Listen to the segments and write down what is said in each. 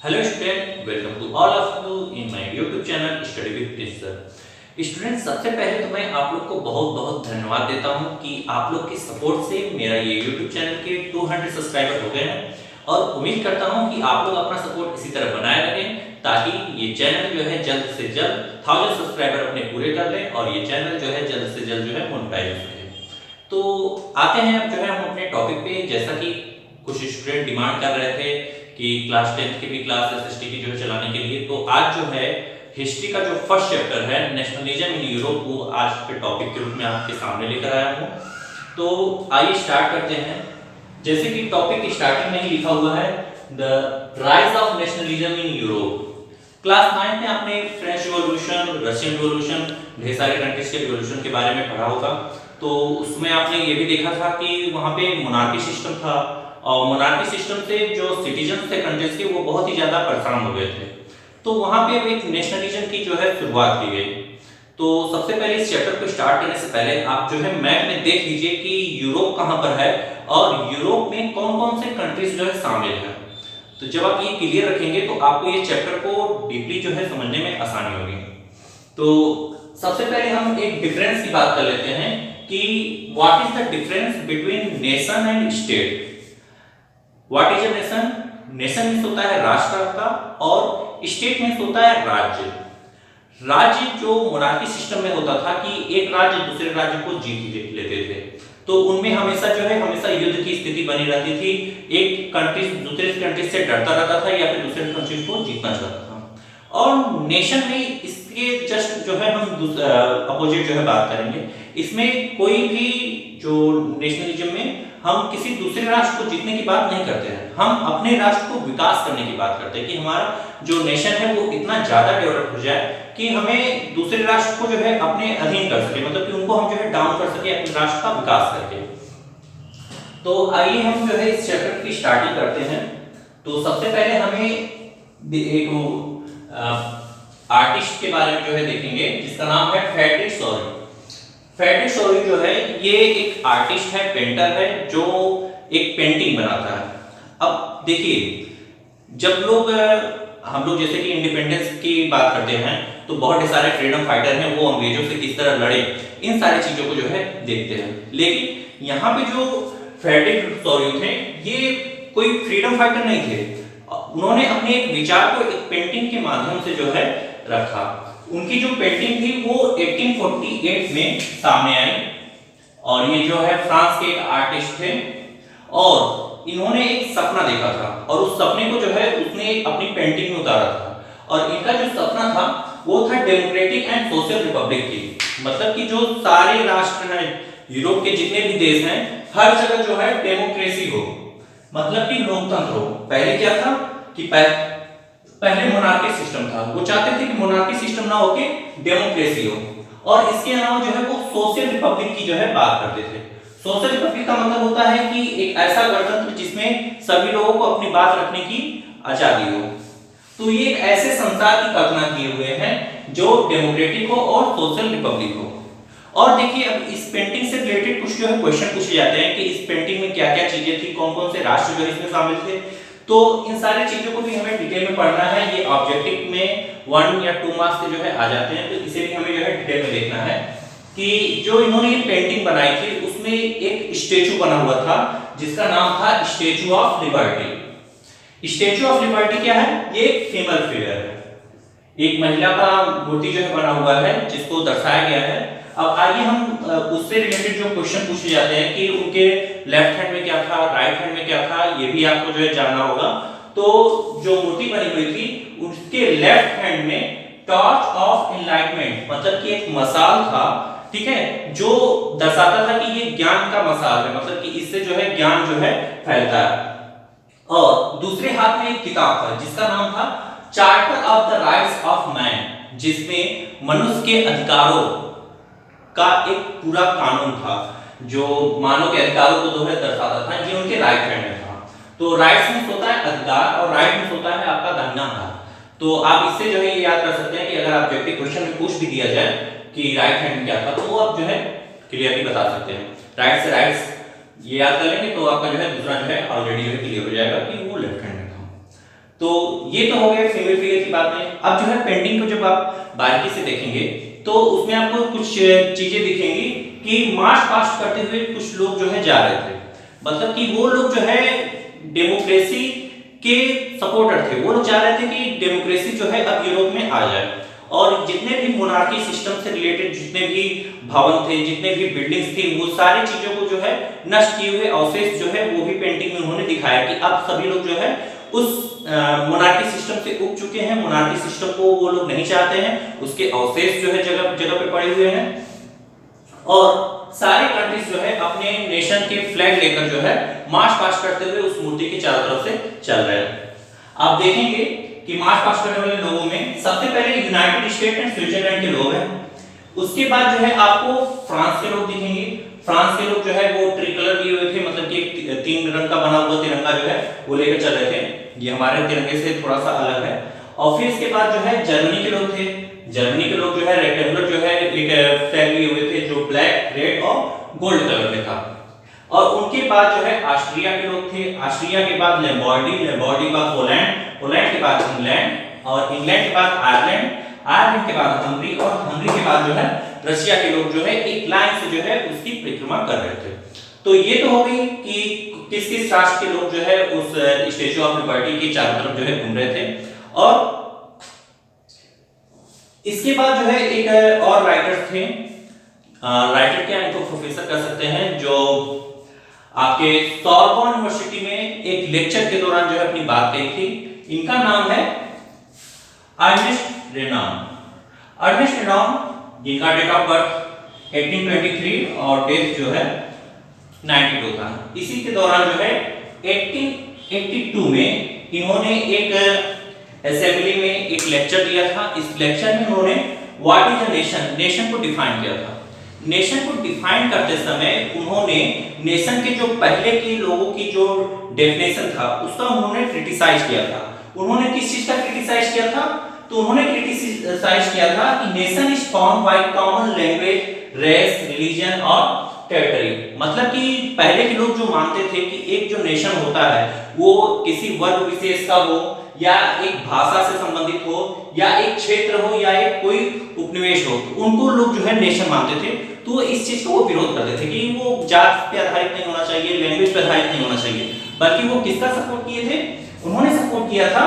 Hello student, welcome to all of you in my YouTube channel Study with Sir। Student सबसे पहले तो मैं आप लोग को बहुत बहुत धन्यवाद देता हूं कि आप लोग की सपोर्ट से मेरा ये YouTube चैनल के 200 सब्सक्राइबर हो गए हैं और उम्मीद करता हूं कि आप लोग अपना सपोर्ट इसी तरह बनाए रखें ताकि ये चैनल जो है जल्द से जल्द 1000 सब्सक्राइबर अपने पूरे कर लें और ये चैनल जो है जल्द से जल्द जो है मोनेटाइज हो जाए। तो आते हैं अब जो है हम अपने टॉपिक पे। जैसा कि कुछ स्टूडेंट डिमांड कर रहे थे कि क्लास 10 के भी क्लास एसएसटी की जो है चलाने के लिए, तो आज जो है हिस्ट्री का जो फर्स्ट चैप्टर है नेशनलिज्म इन यूरोप को आज के टॉपिक के रूप में आपके सामने लेकर आया हूं। तो आइए स्टार्ट करते हैं। जैसे कि टॉपिक स्टार्टिंग में ही लिखा हुआ है the rise of nationalism in Europe. Class 9 में आपने फ्रेंच रिवॉल्यूशन, रशियन रिवॉल्यूशन, ढेर सारे कंट्रीज के रिवॉल्यूशन के बारे में पढ़ा होगा। तो उसमें आपने ये भी देखा था कि वहां पे मोनार्की सिस्टम था और मोनार्की सिस्टम से जो सिटीजन थे कंट्रीज के वो बहुत ही ज्यादा परेशान हो गए थे। तो वहां पे एक नेशनलिज्म की जो है शुरुआत की गई। तो सबसे पहले इस चैप्टर को स्टार्ट करने से पहले आप जो है मैप में देख लीजिए कि यूरोप कहां पर है और यूरोप में कौन-कौन से कंट्रीज जो है शामिल हैं। तो जब आप ये क्लियर रखेंगे तो आपको ये चैप्टर को डीपली जो है समझने में आसानी होगी। तो सबसे पहले हम एक डिफरेंस की बात कर लेते हैं कि what is the difference between nation and state. What is a nation? Nation means होता है राष्ट्र का और स्टेट मींस होता है राज्य। राज्य जो मोनार्की सिस्टम में होता था कि एक राज्य दूसरे राज्य को जीत लेते थे, तो उनमें हमेशा जो है हमेशा युद्ध की स्थिति बनी रहती थी। एक कंट्री दूसरे कंट्री से डरता रहता था या फिर दूसरे कंट्री को जीतना चाहता था। और नेशन में इसके जस्ट जो है हम अपोजिट जो है बात करेंगे। इसमें कोई भी जो नेशनलिज्म में हम किसी दूसरे राष्ट्र को जीतने की बात नहीं करते हैं, हम अपने राष्ट्र को विकास करने की बात करते हैं कि हमारा जो नेशन है वो इतना ज्यादा डेवलप हो जाए कि हमें दूसरे राष्ट्र को जो है अपने अधीन कर सके, मतलब कि उनको हम जो है डाउन कर सके अपने राष्ट्र का विकास करके। तो आइए हम जो है इस चैप्टर की स्टार्टिंग करते हैं। तो सबसे पहले हमें एक आर्टिस्ट के बारे में जो है देखेंगे जिसका नाम है फ्रेडरिक सॉरी। फ्रेडरिक सॉरी जो है ये एक आर्टिस्ट है, पेंटर है जो एक पेंटिंग बनाता है। अब देखिए जब हम लोग जैसे कि इंडिपेंडेंस की बात करते हैं तो बहुत सारे फ्रीडम फाइटर हैं, वो अंग्रेजों से किस तरह लड़े इन सारी चीजों को जो है देखते हैं। लेकिन यहाँ पे जो फ्रेडरिक सॉरी थे ये कोई फ्रीडम फाइटर नहीं थे। उन्होंने अपने एक विचार को एक पेंटिंग के माध्यम से जो है रखा। उनकी जो पेंटिंग थी वो 1848 में सामने आई और ये जो है फ्रांस के एक आर्टिस्ट थे और इन्होंने एक सपना देखा था और उस सपने को जो है उसने अपनी पेंटिंग में उतारा था। और इनका जो सपना था वो था डेमोक्रेटिक एंड सोशल रिपब्लिक की, मतलब कि जो सारे राष्ट्र हैं यूरोप के जितने भी देश हैं हर जगह जो है डेमोक्रेसी हो, मतलब कि लोकतंत्र हो। पहले क्या था कि पहले मोनार्की सिस्टम था, वो चाहते थे कि मोनार्की सिस्टम ना होके डेमोक्रेसी हो और इसके अलावा जो है वो सोशल रिपब्लिक की जो है बात करते थे। सोशल रिपब्लिक का मतलब होता है कि एक ऐसा गणतंत्र जिसमें सभी लोगों को अपनी बात रखने की आजादी हो। तो ये एक ऐसे संसार की कल्पना किए हुए हैं जो डेमोक्रेटिक हो और सोशल रिपब्लिक हो। और देखिए अब इस पेंटिंग से रिलेटेड कुछ जो है क्वेश्चन पूछे जाते हैं कि इस पेंटिंग में क्या-क्या चीजें थी, कौन-कौन से राष्ट्र जो इसमें शामिल थे। तो इन सारी चीजों को भी हमें डिटेल में पढ़ना है। ये ऑब्जेक्टिव में 1 या 2 मार्क्स से जो है आ जाते हैं, तो इसे भी हमें जो है डिटेल में देखना है कि जो इन्होंने ये पेंटिंग बनाई थी उसमें एक स्टैचू बना हुआ था जिसका नाम था statue of liberty. Statue of liberty क्या है? ये एक फीमेल फिगर है, एक महिला का मूर्ति जो है बना हुआ है जिसको दर्शाया गया है। अब आइए हम उससे रिलेटेड जो क्वेश्चन पूछे जाते हैं कि उनके लेफ्ट हैंड में क्या था, राइट हैंड में क्या था, ये भी आपको जो है जानना होगा। तो जो मूर्ति बनी हुई थी उसके लेफ्ट हैंड में टॉर्च ऑफ एनलाइटमेंट, मतलब कि एक मशाल था, ठीक है, जो दर्शाता था कि ये ज्ञान का मशाल है, मतलब कि इससे जो है ज्ञान जो है फैलता है। और दूसरे हाथ में एक किताब था जिसका नाम था charter of the rights of man, जिसमें मनुष्य के अधिकारों का एक पूरा कानून था जो मानव के अधिकारों को जो है दर्शाता था, ये उनके राइट हैंड में था। तो राइट्स में होता है अधिकार और राइट में होता है आपका दाहिना हाथ। तो आप इससे जो है ये याद कर सकते हैं कि अगर ऑब्जेक्टिव क्वेश्चन में पूछ भी दिया जाए कि राइट हैंड में क्या था तो वो आप जो है क्लियरली बता सकते हैं। राइट से राइट्स ये याद कर लेंगे तो आपका जो है दूसरा जो है ऑलरेडी जो है क्लियर हो जाएगा कि वो लेफ्ट हैंड में था। तो ये तो हो गया फीमेल फिगर की बात में। अब जो है पेंटिंग को जब आप बारीकी से देखेंगे तो उसमें आपको कुछ चीजें दिखेंगी कि मार्च पास्ट करते हुए कुछ लोग जो है जा रहे थे, मतलब कि वो लोग जो है डेमोक्रेसी के सपोर्टर थे। वो लोग चाह रहे थे कि डेमोक्रेसी जो है अब यूरोप में आ जाए, और जितने भी मोनार्की सिस्टम से रिलेटेड जितने भी भवन थे, जितने भी बिल्डिंग्स थी, वो सारी चीजों को जो है नष्ट किए हुए अवशेष जो है वो भी पेंटिंग में उन्होंने दिखाया कि अब सभी लोग जो है उस मोनार्की सिस्टम से उब चुके हैं, मोनार्की सिस्टम को वो लोग नहीं चाहते हैं, उसके अवशेष जो है जगह जगह पे पड़े हुए हैं, और सारे कंट्रीज जो है अपने नेशन के फ्लैग लेकर जो है मार्च पास्ट करते हुए उस मूर्ति के चारों तरफ से चल रहे हैं। आप देखेंगे कि मार्च पास्ट करने वाले लोगों में सबसे पहले यूनाइटेड स्टेट एंड स्विट्जरलैंड के लोग हैं, उसके बाद जो है आपको फ्रांस के लोग दिखेंगे। फ्रांस के लोग जो है वो ट्रिकलर लिए हुए थे, मतलब कि एक 3 रंग का बना हुआ तिरंगा जो है वो लेकर चल रहे थे, ये हमारे तिरंगे से थोड़ा सा अलग है। और फिर इसके बाद जो है जर्मनी के लोग थे, जर्मनी के लोग जो है रेक्टेंगुलर जो है एक फ्लैग लिए हुए थे जो ब्लैक, रेड और गोल्ड कलर में था। और उनके बाद जो है ऑस्ट्रिया के लोग थे, ऑस्ट्रिया के बाद लैम्बॉर्डी, लैम्बॉर्डी के बाद पोलैंड, पोलैंड के बाद इंग्लैंड, और इंग्लैंड के बाद आयरलैंड, आयरलैंड के बाद हंगरी, और हंगरी के बाद जो है रशिया के लोग जो है एक लाइन से जो है उसकी परिक्रमा कर रहे थे। तो ये तो हो गई कि किस किस राष्ट्र के लोग जो है उस स्टैच्यू ऑफ लिबर्टी के चारों तरफ जो है घूम रहे थे। और इसके बाद जो है एक और राइटर थे, राइटर क्या इनको प्रोफेसर कह सकते हैं, जो आपके सॉर्बोन यूनिवर्सिटी में एक लेक्चर के दौरान जो है अपनी बात कही थी। इनका नाम है अर्नेस्ट रेनान। अर्नेस्ट रेनान जिनका डेट ऑफ बर्थ 1823 और डेथ जो है 92 था। इसी के दौरान जो है 1882 में इन्होंने एक असेंबली में एक लेक्चर दिया था। इस लेक्चर में उन्होंने what is a nation, nation को डिफाइन किया था। नेशन को डिफाइन करते समय उन्होंने नेशन के जो पहले के लोगों की जो डेफिनेशन था उसका उन्होंने क्रिटिसाइज किया था। उन्होंने किस चीज का क्रिटिसाइज किया था? तो उन्होंने क्रिटिसाइज किया था कि nation is formed by common language, race, religion और टेरिटरी। मतलब कि पहले के लोग जो मानते थे कि एक जो नेशन होता है वो किसी वर्ग विशेष का हो, या एक भाषा से संबंधित हो, या एक क्षेत्र हो, या एक कोई उपनिवेश हो, तो उनको लोग जो है नेशन मानते थे। तो इस चीज को वो विरोध करते थे कि वो जात पे आधारित नहीं होना चाहिए, लैंग्वेज पे आधारित नहीं होना चाहिए, बल्कि वो किसका सपोर्ट किए थे? उन्होंने सपोर्ट किया था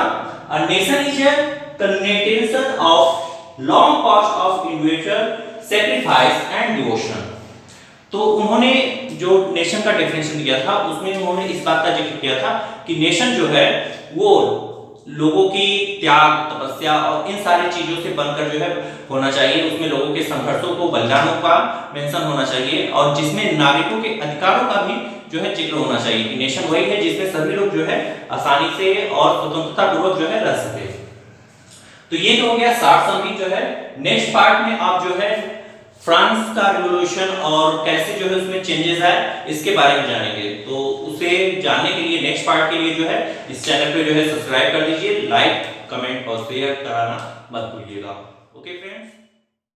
a nation is a contention of long past of individual sacrifice and devotion. तो उन्होंने जो नेशन का डेफिनेशन दिया था उसमें उन्होंने इस बात का जिक्र किया था कि नेशन जो है वो लोगों की त्याग, तपस्या और इन सारी चीजों से बनकर जो है होना चाहिए। उसमें लोगों के संघर्षों को, बलिदानों का मेंशन होना चाहिए, और जिसमें नागरिकों के अधिकारों का भी जो है जिक्र होना चाहिए कि नेशन वही है जिसमें सभी लोग जो है आसानी से और स्वतंत्रता पूर्वक जो है रह सके। तो ये तो हो गया शॉर्ट समरी जो है। नेक्स्ट पार्ट में आप जो है फ्रांस का रिवॉल्यूशन और कैसे जो है उसमें चेंजेस आए इसके बारे में जानेंगे। तो उसे जानने के लिए नेक्स्ट पार्ट के लिए जो है इस चैनल पे जो है सब्सक्राइब कर दीजिए, लाइक, कमेंट और शेयर कराना मत भूलिएगा। Okay friends.